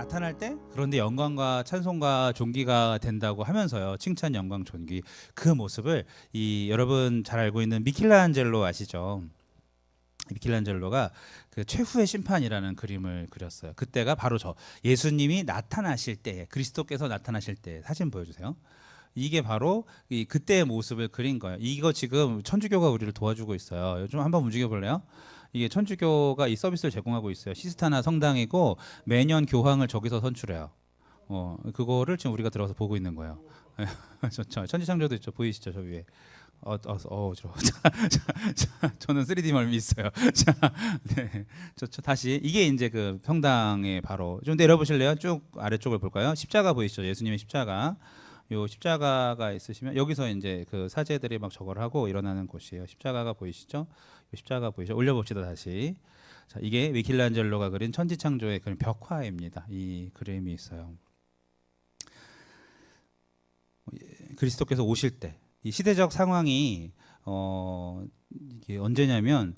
나타날 때 그런데 영광과 찬송과 존귀가 된다고 하면서요. 칭찬, 영광, 존귀 그 모습을 이 여러분 잘 알고 있는 미켈란젤로 아시죠? 미켈란젤로가 그 최후의 심판이라는 그림을 그렸어요. 그때가 바로 저 예수님이 나타나실 때, 그리스도께서 나타나실 때 사진 보여주세요. 이게 바로 이 그때의 모습을 그린 거예요. 이거 지금 천주교가 우리를 도와주고 있어요. 좀 한번 움직여 볼래요? 이게 천주교가 이 서비스를 제공하고 있어요. 시스타나 성당이고 매년 교황을 저기서 선출해요. 그거를 지금 우리가 들어서 보고 있는 거예요. 좋죠. 천지창조도 있죠. 보이시죠, 저 위에. 저는 3D 멀미 있어요. 자, 네, 좋죠. 다시 이게 이제 그 성당의 바로 좀 내려보실래요? 쭉 아래쪽을 볼까요? 십자가 보이시죠? 예수님의 십자가. 요 십자가가 있으시면 여기서 이제 그 사제들이 막 저걸 하고 일어나는 곳이에요. 십자가가 보이시죠? 요 십자가 보이시죠? 올려봅시다 다시. 자, 이게 미켈란젤로가 그린 천지창조의 그런 벽화입니다. 이 그림이 있어요. 그리스도께서 오실 때 이 시대적 상황이 이게 언제냐면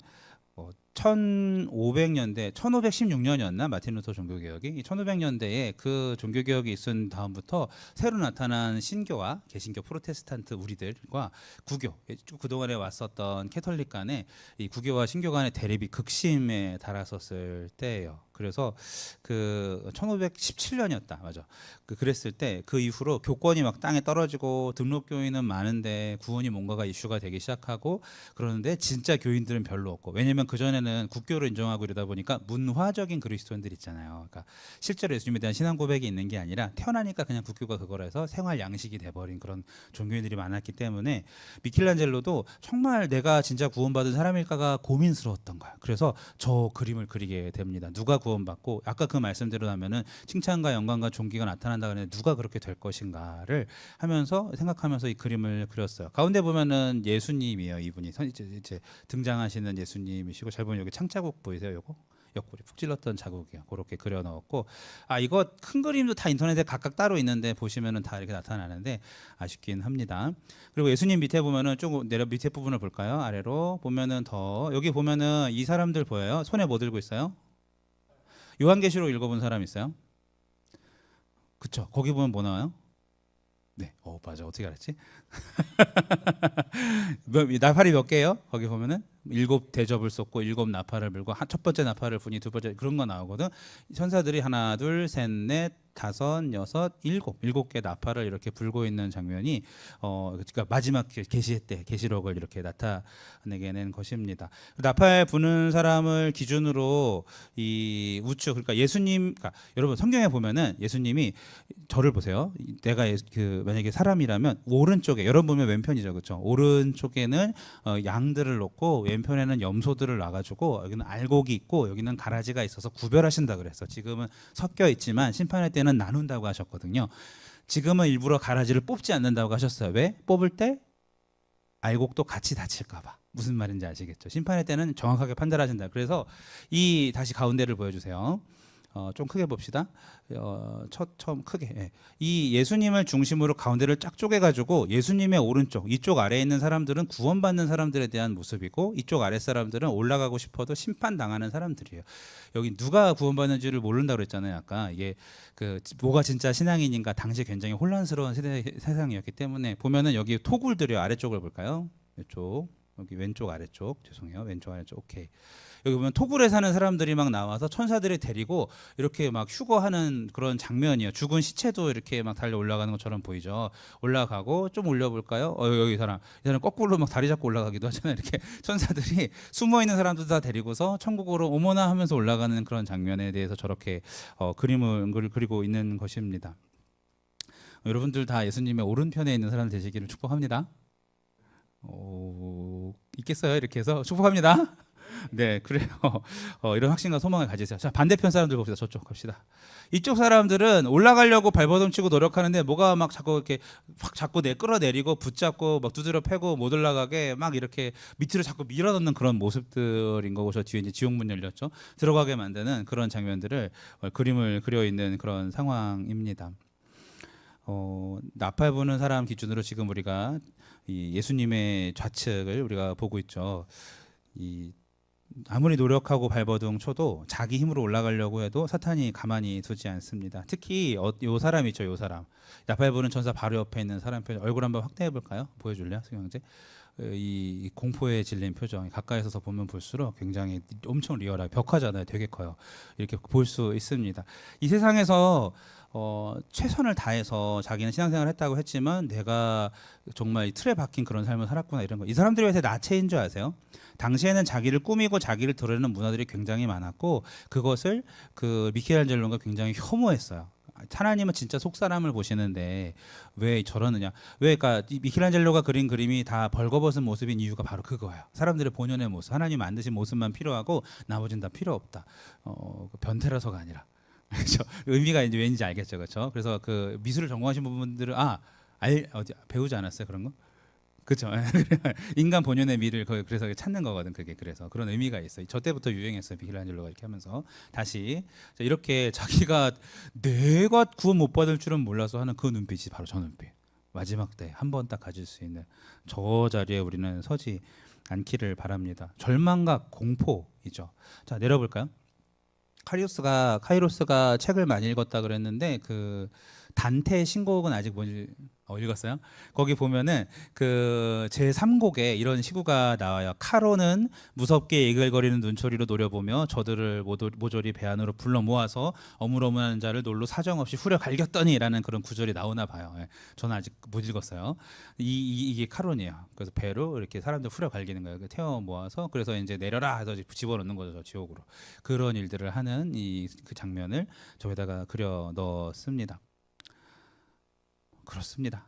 1500년대 1516년이었나 마틴 루터 종교개혁이 이 1500년대에 그 종교개혁이 있은 다음부터 새로 나타난 신교와 개신교 프로테스탄트 우리들과 구교 쭉 그동안에 왔었던 캐톨릭 간의 이 구교와 신교 간의 대립이 극심에 달았었을 때예요. 그래서 그 1517년이었다 맞아. 그랬을 때 그 이후로 교권이 막 땅에 떨어지고 등록 교인은 많은데 구원이 뭔가가 이슈가 되기 시작하고 그러는데 진짜 교인들은 별로 없고 왜냐면 그 전에는 국교를 인정하고 이러다 보니까 문화적인 그리스도인들 있잖아요. 그러니까 실제로 예수님에 대한 신앙 고백이 있는 게 아니라 태어나니까 그냥 국교가 그거라서 생활 양식이 돼버린 그런 종교인들이 많았기 때문에 미켈란젤로도 정말 내가 진짜 구원받은 사람일까가 고민스러웠던 거야. 그래서 저 그림을 그리게 됩니다. 누가 구원받고 아까 그 말씀대로 하면은 칭찬과 영광과 존귀가 나타난다 그러는데 누가 그렇게 될 것인가를 하면서 생각하면서 이 그림을 그렸어요. 가운데 보면은 예수님이에요. 이분이 이제 등장하시는 예수님이시고 잘 보면 여기 창자국 보이세요? 요거 옆구리 푹 찔렀던 자국이요. 그렇게 그려 넣었고 이거 큰 그림도 다 인터넷에 각각 따로 있는데 보시면은 다 이렇게 나타나는데 아쉽긴 합니다. 그리고 예수님 밑에 보면은 좀 내려 밑에 부분을 볼까요? 아래로 보면은 더 여기 보면은 이 사람들 보여요? 손에 뭐 들고 있어요? 요한계시록 읽어본 사람 있어요? 그쵸? 거기 보면 뭐 나와요? 네, 맞아. 어떻게 알았지? 나팔이 몇 개예요? 거기 보면은 일곱 대접을 쏟고 일곱 나팔을 불고 첫 번째 나팔을 부니 두 번째 그런 거 나오거든. 천사들이 하나, 둘, 셋, 넷, 다섯, 여섯, 일곱 개 나팔을 이렇게 불고 있는 장면이 그러니까 마지막 계시 때 계시록을 이렇게 나타내게 된 것입니다. 나팔 부는 사람을 기준으로 이 우측 그러니까 예수님, 그러니까 여러분 성경에 보면은 예수님이 저를 보세요. 내가 만약에 사람이라면 오른쪽에 여러분 보면 왼편이죠, 그렇죠? 오른쪽에는 양들을 놓고 왼편에는 염소들을 놔가지고 여기는 알곡이 있고 여기는 가라지가 있어서 구별하신다 그랬어. 지금은 섞여 있지만 심판할 때는 나눈다고 하셨거든요. 지금은 일부러 가라지를 뽑지 않는다고 하셨어요. 왜? 뽑을 때 알곡도 같이 다칠까봐. 무슨 말인지 아시겠죠? 심판할 때는 정확하게 판단하신다. 그래서 이 다시 가운데를 보여주세요. 좀 크게 봅시다. 처음 크게. 예. 이 예수님을 중심으로 가운데를 쫙 쪼개가지고 예수님의 오른쪽, 이쪽 아래에 있는 사람들은 구원받는 사람들에 대한 모습이고 이쪽 아래 사람들은 올라가고 싶어도 심판당하는 사람들이에요. 여기 누가 구원받는지를 모른다고 그랬잖아요. 아까 이게 뭐가 진짜 신앙인인가 당시 굉장히 혼란스러운 세상이었기 때문에 보면은 여기 토굴들이 아래쪽을 볼까요? 이쪽. 여기 왼쪽 아래쪽 죄송해요. 왼쪽 아래쪽 오케이. 여기 보면 토굴에 사는 사람들이 막 나와서 천사들이 데리고 이렇게 막 휴거하는 그런 장면이에요. 죽은 시체도 이렇게 막 달려 올라가는 것처럼 보이죠. 올라가고 좀 올려볼까요? 여기 이 사람 거꾸로 막 다리 잡고 올라가기도 하잖아요. 이렇게 천사들이 숨어 있는 사람들 다 데리고서 천국으로 오모나 하면서 올라가는 그런 장면에 대해서 저렇게 그림을 그리고 있는 것입니다. 여러분들 다 예수님의 오른편에 있는 사람 되시기를 축복합니다. 있겠어요? 이렇게 해서 축복합니다. 네, 그래요. 이런 확신과 소망을 가지세요. 자, 반대편 사람들 봅시다. 저쪽 갑시다. 이쪽 사람들은 올라가려고 발버둥치고 노력하는데 뭐가 막 자꾸 이렇게 확 자꾸 끌어내리고 붙잡고 막 두드려 패고 못 올라가게 막 이렇게 밑으로 자꾸 밀어넣는 그런 모습들인 거고 저 뒤에 이제 지옥문 열렸죠. 들어가게 만드는 그런 장면들을 그림을 그려 있는 그런 상황입니다. 나팔 부는 사람 기준으로 지금 우리가 이 예수님의 좌측을 우리가 보고 있죠. 이 아무리 노력하고 발버둥 쳐도 자기 힘으로 올라가려고 해도 사탄이 가만히 두지 않습니다. 특히 요 사람 있죠, 요 사람. 나팔 부는 천사 바로 옆에 있는 사람 표정. 얼굴 한번 확대해 볼까요? 보여줄래요, 승영제? 이 공포에 질린 표정, 가까이서 보면 볼수록 굉장히 엄청 리얼하게 벽화잖아요. 되게 커요. 이렇게 볼 수 있습니다. 이 세상에서 최선을 다해서 자기는 신앙생활을 했다고 했지만 내가 정말 이 틀에 박힌 그런 삶을 살았구나 이런 거. 이 사람들이 왜 나체인 줄 아세요? 당시에는 자기를 꾸미고 자기를 드러내는 문화들이 굉장히 많았고 그것을 그 미켈안젤로가 굉장히 혐오했어요. 하나님은 진짜 속 사람을 보시는데 왜 저러느냐? 왜 그러니까 미켈안젤로가 그린 그림이 다 벌거벗은 모습인 이유가 바로 그거예요. 사람들의 본연의 모습, 하나님 만드신 모습만 필요하고 나머지는 다 필요 없다. 변태라서가 아니라. 그렇죠. 의미가 이제 왠지 알겠죠, 그렇죠? 그래서 그 미술을 전공하신 분들은 어디 배우지 않았어요 그런 거? 그렇죠. 인간 본연의 미를 그래서 찾는 거거든 그게. 그래서 그런 의미가 있어요. 저 때부터 유행했어요 미켈란젤로가 이렇게 하면서. 다시 이렇게 자기가 내가 구원 못 받을 줄은 몰라서 하는 그 눈빛이 바로 저 눈빛. 마지막 때 한 번 딱 가질 수 있는 저 자리에 우리는 서지 않기를 바랍니다. 절망과 공포이죠. 자 내려볼까요? 카이로스가 책을 많이 읽었다 그랬는데 그 단테의 신곡은 아직 못 읽었어요? 거기 보면은 그 제3곡에 이런 시구가 나와요. 카로는 무섭게 이글거리는 눈초리로 노려보며 저들을 모조리 배 안으로 불러 모아서 어물어물하는 자를 놀로 사정없이 후려 갈겼더니라는 그런 구절이 나오나 봐요. 예. 저는 아직 못 읽었어요. 이게 카론이에요. 그래서 배로 이렇게 사람들 후려 갈기는 거예요. 태워 모아서 그래서 이제 내려라 해서 집어넣는 거죠. 저 지옥으로. 그런 일들을 하는 그 장면을 저기다가 그려 넣었습니다. 그렇습니다.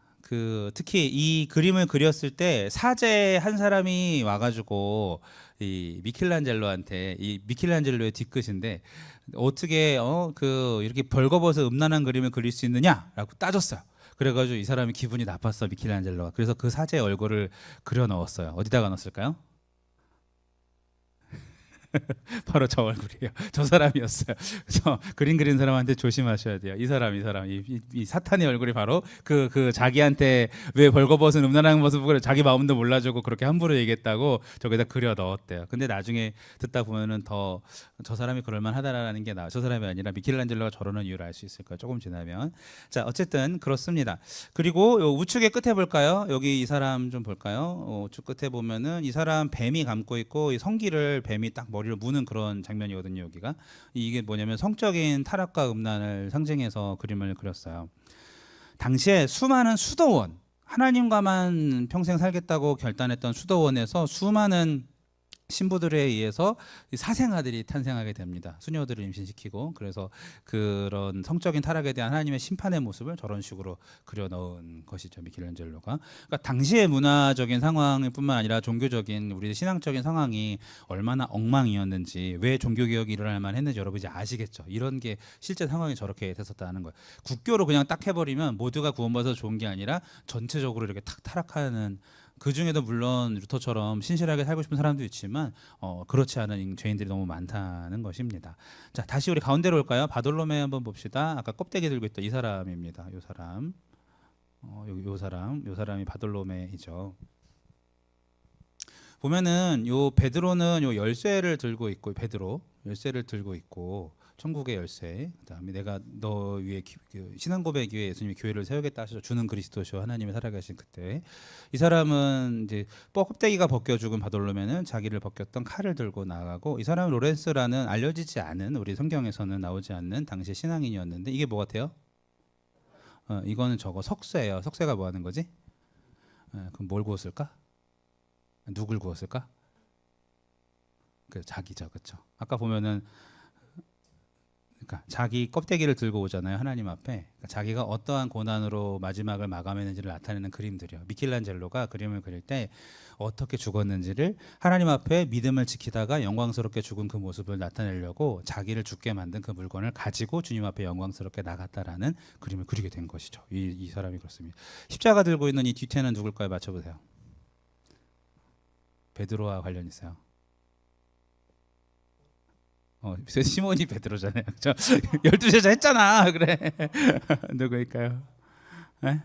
특히 이 그림을 그렸을 때 사제 한 사람이 와가지고 이 미켈란젤로한테 이 미켈란젤로의 뒤끝인데 어떻게 이렇게 벌거벗은 음란한 그림을 그릴 수 있느냐라고 따졌어요. 그래가지고 이 사람이 기분이 나빴어 미켈란젤로가. 그래서 그 사제의 얼굴을 그려 넣었어요. 어디다가 넣었을까요? 바로 저 얼굴이에요. 저 사람이었어요. 그래서 그림 그린 사람한테 조심하셔야 돼요. 이 사람, 이 사탄의 얼굴이 바로 그 자기한테 왜 벌거벗은 음란한 모습을 자기 마음도 몰라주고 그렇게 함부로 얘기했다고 저기다 그려 넣었대요. 근데 나중에 듣다 보면은 더 저 사람이 그럴만하다라는 게 저 사람이 아니라 미켈란젤로가 저러는 이유를 알 수 있을 거예요. 조금 지나면. 자, 어쨌든 그렇습니다. 그리고 요 우측의 끝에 볼까요? 여기 이 사람 좀 볼까요? 우측 끝에 보면은 이 사람 뱀이 감고 있고 이 성기를 뱀이 딱 머리를 무는 그런 장면이거든요. 여기가 이게 뭐냐면 성적인 타락과 음란을 상징해서 그림을 그렸어요. 당시에 수많은 수도원, 하나님과만 평생 살겠다고 결단했던 수도원에서 수많은 신부들에 의해서 사생아들이 탄생하게 됩니다. 수녀들을 임신시키고. 그래서 그런 성적인 타락에 대한 하나님의 심판의 모습을 저런 식으로 그려 넣은 것이죠 미켈란젤로가. 그러니까 당시의 문화적인 상황뿐만 아니라 종교적인 우리 신앙적인 상황이 얼마나 엉망이었는지, 왜 종교개혁이 일어날 만했는지 여러분 이제 아시겠죠. 이런 게 실제 상황이 저렇게 됐었다는 거예요. 국교로 그냥 딱 해버리면 모두가 구원받아서 좋은 게 아니라 전체적으로 이렇게 탁 타락하는, 그 중에도 물론 루터처럼 신실하게 살고 싶은 사람도 있지만 그렇지 않은 죄인들이 너무 많다는 것입니다. 자, 다시 우리 가운데로 올까요? 바돌로메 한번 봅시다. 아까 껍데기 들고 있던 이 사람입니다. 이 사람, 요 사람이 바돌로메이죠. 보면은 요 베드로는 요 열쇠를 들고 있고, 베드로 열쇠를 들고 있고, 천국의 열쇠. 그다음에 내가 너 위에 신앙 고백 위에 예수님이 교회를 세우겠다 하셔서 주는 그리스도시요 하나님이 살아가신 그때, 이 사람은 이제 껍데기가 벗겨 죽은 바돌로메는 자기를 벗겼던 칼을 들고 나가고, 이 사람은 로렌스라는 알려지지 않은, 우리 성경에서는 나오지 않는 당시 신앙인이었는데, 이게 뭐 같아요? 이거는 저거 석쇠예요. 석쇠가 뭐 하는 거지? 그럼 뭘 구웠을까? 누굴 구웠을까? 자기죠, 그렇죠? 아까 보면은 그러니까 자기 껍데기를 들고 오잖아요 하나님 앞에. 그러니까 자기가 어떠한 고난으로 마지막을 마감했는지를 나타내는 그림들이요. 미켈란젤로가 그림을 그릴 때 어떻게 죽었는지를 하나님 앞에 믿음을 지키다가 영광스럽게 죽은 그 모습을 나타내려고 자기를 죽게 만든 그 물건을 가지고 주님 앞에 영광스럽게 나갔다라는 그림을 그리게 된 것이죠. 이 사람이 그렇습니다. 십자가 들고 있는 이 뒤태는 누굴까요? 맞춰보세요. 베드로와 관련 있어요. 시몬이 베드로잖아요. 저 12제자 했잖아. 그래. 누구일까요? 네?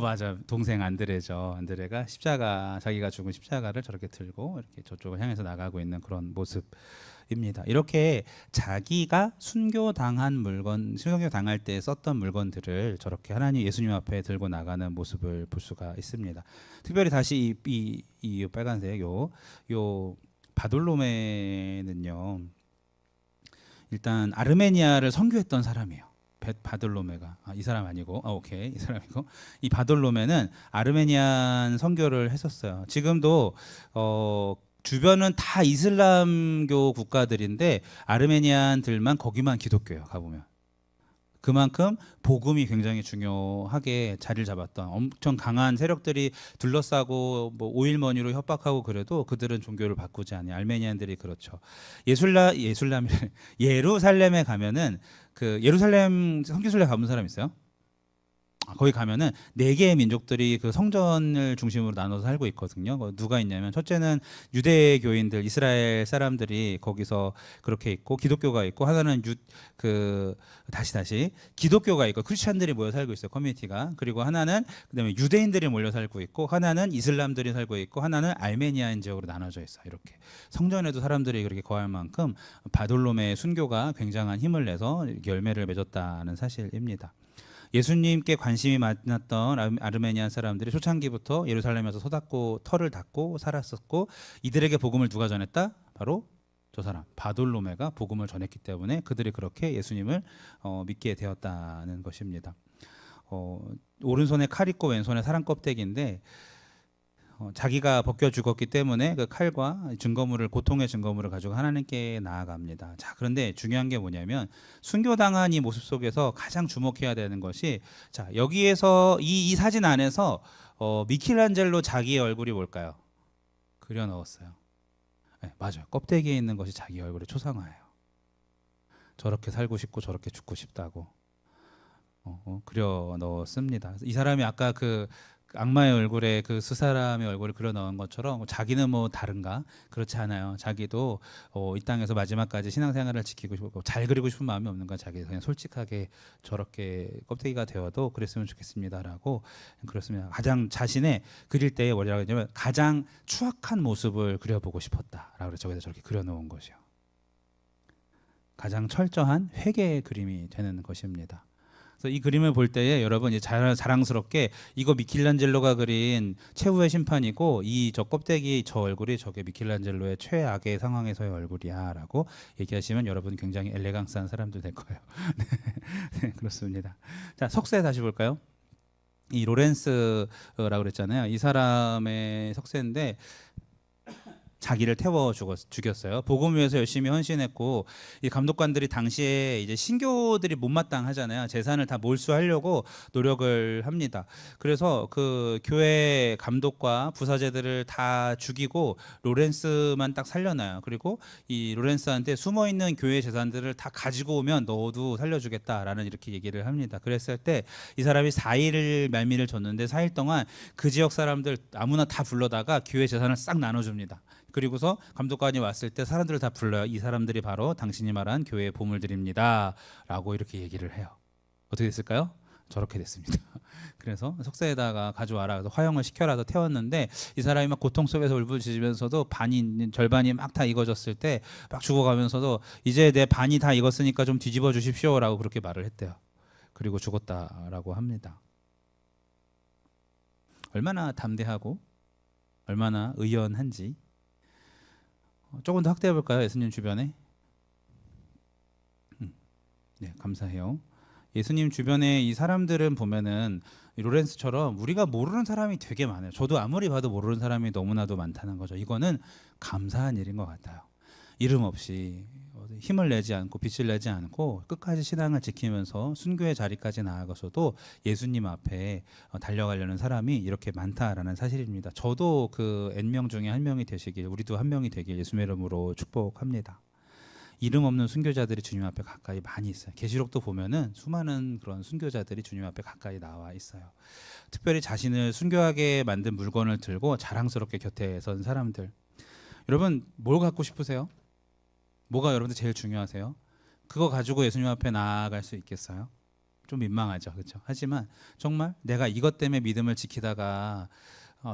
맞아. 동생 안드레죠. 안드레가 십자가 자기가 죽은 십자가를 저렇게 들고 이렇게 저쪽을 향해서 나가고 있는 그런 모습입니다. 이렇게 자기가 순교당한 물건, 순교 당할 때 썼던 물건들을 저렇게 하나님 예수님 앞에 들고 나가는 모습을 볼 수가 있습니다. 특별히 다시 이 빨간색 요 바돌로메는요. 일단 아르메니아를 선교했던 사람이에요. 바돌로메가 이 사람 아니고 오케이 이 사람이고 이 바돌로메는 아르메니안 선교를 했었어요. 지금도 주변은 다 이슬람교 국가들인데 아르메니안들만 거기만 기독교예요. 가보면 그만큼 복음이 굉장히 중요하게 자리를 잡았던 엄청 강한 세력들이 둘러싸고 뭐 오일머니로 협박하고 그래도 그들은 종교를 바꾸지 않아요. 알메니안들이 그렇죠. 예술람 예루살렘에 가면은 그 예루살렘 선교순례 가본 사람 있어요? 거기 가면은 네 개의 민족들이 그 성전을 중심으로 나눠서 살고 있거든요. 누가 있냐면 첫째는 유대교인들, 이스라엘 사람들이 거기서 그렇게 있고 기독교가 있고 하나는 다시 기독교가 있고 크리스찬들이 모여 살고 있어요. 커뮤니티가. 그리고 하나는 그다음에 유대인들이 몰려 살고 있고 하나는 이슬람들이 살고 있고 하나는 알메니아인 지역으로 나눠져 있어요. 이렇게 성전에도 사람들이 그렇게 거할 만큼 바돌로메의 순교가 굉장한 힘을 내서 열매를 맺었다는 사실입니다. 예수님께 관심이 많았던 아르메니안 사람들이 초창기부터 예루살렘에서 털을 닦고 살았었고 이들에게 복음을 누가 전했다? 바로 저 사람 바돌로메가 복음을 전했기 때문에 그들이 그렇게 예수님을 믿게 되었다는 것입니다. 오른손에 칼 있고 왼손에 사람 껍데기인데 자기가 벗겨 죽었기 때문에 그 칼과 증거물을 고통의 증거물을 가지고 하나님께 나아갑니다. 자, 그런데 중요한 게 뭐냐면 순교당한 이 모습 속에서 가장 주목해야 되는 것이 자, 여기에서 이 사진 안에서 미켈란젤로 자기의 얼굴이 뭘까요? 그려 넣었어요. 네, 맞아요. 껍데기에 있는 것이 자기 얼굴의 초상화예요. 저렇게 살고 싶고 저렇게 죽고 싶다고 그려 넣었습니다. 이 사람이 아까 그 악마의 얼굴에 그 사람의 얼굴을 그려 넣은 것처럼 자기는 뭐 다른가? 그렇지 않아요. 자기도 이 땅에서 마지막까지 신앙생활을 지키고 싶고 잘 그리고 싶은 마음이 없는가? 자기 그냥 솔직하게 저렇게 껍데기가 되어도 그랬으면 좋겠습니다라고 그렇습니다. 가장 자신의 그릴 때에 뭐라고 하냐면 가장 추악한 모습을 그려보고 싶었다라고 그래서 저기다 저렇게 그려놓은 것이요. 가장 철저한 회개의 그림이 되는 것입니다. 그래서 이 그림을 볼 때에 여러분 이제 자랑스럽게 이거 미켈란젤로가 그린 최후의 심판이고 이 저 껍데기 저 얼굴이 저게 미켈란젤로의 최악의 상황에서의 얼굴이야라고 얘기하시면 여러분 굉장히 엘레강스한 사람들 될 거예요. 네, 그렇습니다. 자, 석세 다시 볼까요? 이 로렌스라고 그랬잖아요. 이 사람의 석세인데 자기를 태워 죽였어요. 복음 위해서 열심히 헌신했고 이 감독관들이 당시에 이제 신교들이 못마땅하잖아요. 재산을 다 몰수하려고 노력을 합니다. 그래서 그 교회 감독과 부사제들을 다 죽이고 로렌스만 딱 살려놔요. 그리고 이 로렌스한테 숨어 있는 교회 재산들을 다 가지고 오면 너도 살려주겠다라는 이렇게 얘기를 합니다. 그랬을 때 이 사람이 4일 말미를 줬는데 4일 동안 그 지역 사람들 아무나 다 불러다가 교회 재산을 싹 나눠줍니다. 그리고서 감독관이 왔을 때 사람들을 다 불러요. 이 사람들이 바로 당신이 말한 교회의 보물들입니다 라고 이렇게 얘기를 해요. 어떻게 됐을까요? 저렇게 됐습니다. 그래서 석쇠에다가 가져와라 그래서 화형을 시켜라 해서 태웠는데 이 사람이 막 고통 속에서 울부짖으면서도 절반이 막 다 익어졌을 때 막 죽어가면서도 이제 내 반이 다 익었으니까 좀 뒤집어 주십시오 라고 그렇게 말을 했대요. 그리고 죽었다라고 합니다. 얼마나 담대하고 얼마나 의연한지 조금 더 확대해 볼까요? 예수님 주변에. 네, 감사해요. 예수님 주변에 이 사람들은 보면은 로렌스처럼 우리가 모르는 사람이 되게 많아요. 저도 아무리 봐도 모르는 사람이 너무나도 많다는 거죠. 이거는 감사한 일인 것 같아요. 이름 없이 힘을 내지 않고 빛을 내지 않고 끝까지 신앙을 지키면서 순교의 자리까지 나아가서도 예수님 앞에 달려가려는 사람이 이렇게 많다라는 사실입니다. 저도 그 N명 중에 한 명이 되시길, 우리도 한 명이 되길 예수님의 이름으로 축복합니다. 이름 없는 순교자들이 주님 앞에 가까이 많이 있어요. 계시록도 보면은 수많은 그런 순교자들이 주님 앞에 가까이 나와 있어요. 특별히 자신을 순교하게 만든 물건을 들고 자랑스럽게 곁에 선 사람들. 여러분 뭘 갖고 싶으세요? 뭐가 여러분들 제일 중요하세요? 그거 가지고 예수님 앞에 나아갈 수 있겠어요? 좀 민망하죠, 그렇죠? 하지만 정말 내가 이것 때문에 믿음을 지키다가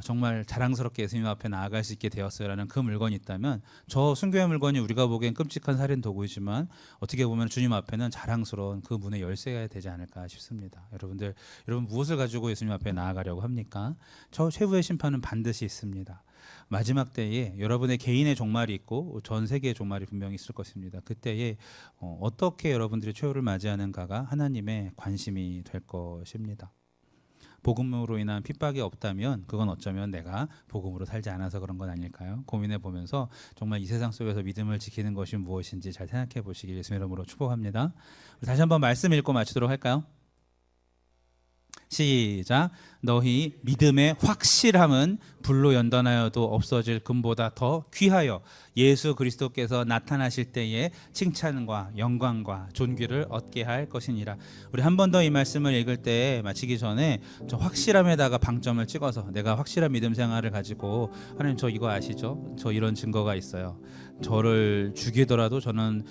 정말 자랑스럽게 예수님 앞에 나아갈 수 있게 되었어요라는 그 물건이 있다면, 저 순교의 물건이 우리가 보기엔 끔찍한 살인 도구이지만 어떻게 보면 주님 앞에는 자랑스러운 그 문의 열쇠가 되지 않을까 싶습니다. 여러분 무엇을 가지고 예수님 앞에 나아가려고 합니까? 저 최후의 심판은 반드시 있습니다. 마지막 때에 여러분의 개인의 종말이 있고 전 세계의 종말이 분명히 있을 것입니다. 그때에 어떻게 여러분들이 최후를 맞이하는가가 하나님의 관심이 될 것입니다. 복음으로 인한 핍박이 없다면 그건 어쩌면 내가 복음으로 살지 않아서 그런 건 아닐까요? 고민해 보면서 정말 이 세상 속에서 믿음을 지키는 것이 무엇인지 잘 생각해 보시길 예수님의 이름으로 축복합니다. 다시 한번 말씀 읽고 마치도록 할까요? 시작. 너희 믿음의 확실함은 불로 연단하여도 없어질 금보다 더 귀하여 예수 그리스도께서 나타나실 때에 칭찬과 영광과 존귀를 얻게 할 것이니라. 우리 한 번 더 이 말씀을 읽을 때 마치기 전에 저 확실함에다가 방점을 찍어서 내가 확실한 믿음 생활을 가지고, 하나님 저 이거 아시죠? 저 이런 증거가 있어요. 저를 죽이더라도 저는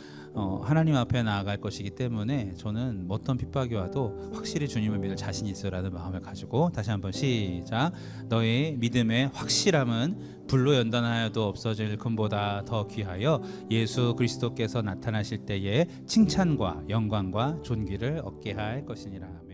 하나님 앞에 나아갈 것이기 때문에 저는 어떤 핍박이 와도 확실히 주님을 믿을 자신이 있어라는 마음을 가지고 다시 한번 시작. 너의 믿음의 확실함은 불로 연단하여도 없어질 금보다 더 귀하여 예수 그리스도께서 나타나실 때에 칭찬과 영광과 존귀를 얻게 할 것이니라.